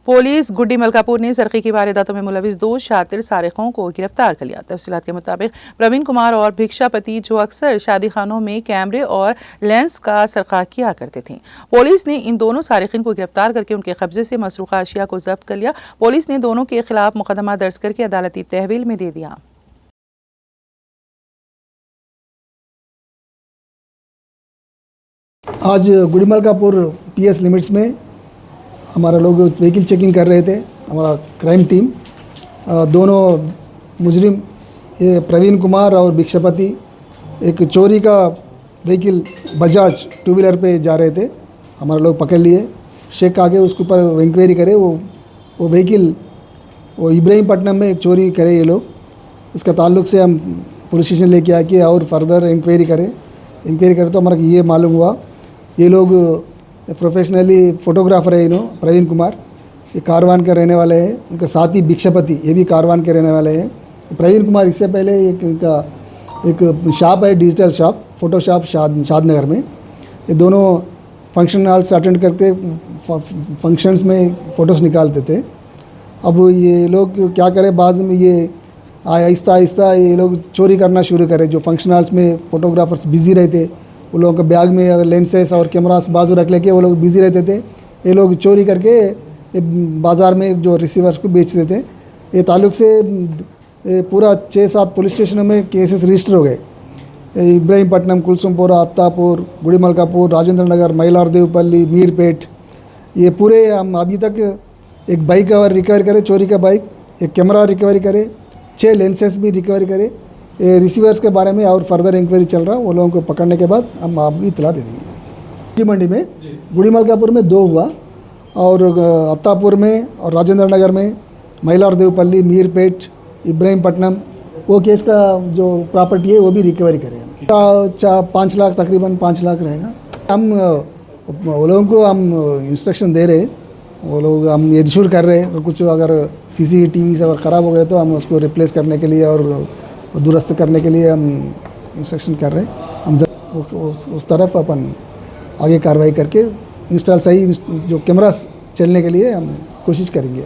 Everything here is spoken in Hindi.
पुलिस गुड्डी मलकापुर ने सरकी की वारदातों में मुलविस 2 शातिर सारिकों को गिरफ्तार कर लिया। तफसीलात के मुताबिक प्रवीण कुमार और भिक्षापति, जो अक्सर शादी खानों में कैमरे और लेंस का सरका किया करते थे, पुलिस ने इन दोनों सारिकीन को गिरफ्तार करके उनके कब्जे से मसरूका अशिया को जब्त कर लिया। पुलिस ने दोनों के खिलाफ मुकदमा दर्ज करके अदालती तहवील में दे दिया। आज गुड्डी मलकापुर PS लिमिट्स में हमारा लोग व्हीकल चेकिंग कर रहे थे। हमारा क्राइम टीम दोनों मुजरिम ये प्रवीण कुमार और भिक्षापति एक चोरी का व्हीकल बजाज 2 व्हीलर पे जा रहे थे। हमारे लोग पकड़ लिए। शेख आके उसके ऊपर इंक्वायरी करे। वो व्हीकल वो इब्राहिमपट्टनम में एक चोरी करे ये लोग। उसका ताल्लुक से हम पुलिस स्टेशन लेके आके और फर्दर इंक्वायरी करे तो हमारा ये मालूम हुआ ये लोग प्रोफेशनली फ़ोटोग्राफ़र है। प्रवीण कुमार ये कारवान के रहने वाले हैं। उनके साथी भिक्षापति ये भी कारवान के रहने वाले हैं। प्रवीण कुमार इससे पहले एक शॉप है, digital shop, photo shop Shadnagar में। ये दोनों फंक्शन हॉल से अटेंड करके फंक्शंस में फ़ोटोज़ निकालते थे। अब ये लोग क्या करें, बाद में ये आहिस्ता आहिस्ता ये लोग चोरी करना शुरू करे। जो फंक्शन हॉल्स में फ़ोटोग्राफर्स बिज़ी रहते, वो लोगों के बैग में अगर लेंसेस और कैमरास बाजू रख लेके वो लोग बिज़ी रहते थे। ये लोग चोरी करके बाज़ार में जो रिसीवर्स को बेचते थे। ये ताल्लुक से पूरा 6-7 पुलिस स्टेशनों में केसेस रजिस्टर हो गए। इब्राहिमपट्टनम, कुलसुमपुरा, अत्तापुर, गुड़ी मलकापुर, राजेंद्र नगर, मइलारदेवपल्ली, मीरपेट, ये पूरे हम अभी तक एक बाइक और रिकवर करे, चोरी का बाइक, एक कैमरा रिकवरी करे, 6 लेंसेस भी रिकवरी करे। रिसीवर्स के बारे में और फर्दर इंक्वायरी चल रहा है। वो लोगों को पकड़ने के बाद हम आपको इतला दे देंगे। मंडी में गुड़ी मलकापुर में 2 हुआ और अत्तापुर में और राजेंद्र नगर में, मइलारदेवपल्ली, मीरपेट, इब्राहिमपट्टनम, वो केस का जो प्रॉपर्टी है वो भी रिकवरी करें। 5 लाख, तकरीबन 5 लाख रहेगा। हम वो लोगों को हम इंस्ट्रक्शन दे रहे, वो लोग हम इंश्योर कर रहे हैं। कुछ अगर CCTV से अगर ख़राब हो गए तो हम उसको रिप्लेस करने के लिए और दुरुस्त करने के लिए हम इंस्ट्रक्शन कर रहे हैं। हम उस तरफ अपन आगे कार्रवाई करके इंस्टॉल सही जो कैमरास चलने के लिए हम कोशिश करेंगे।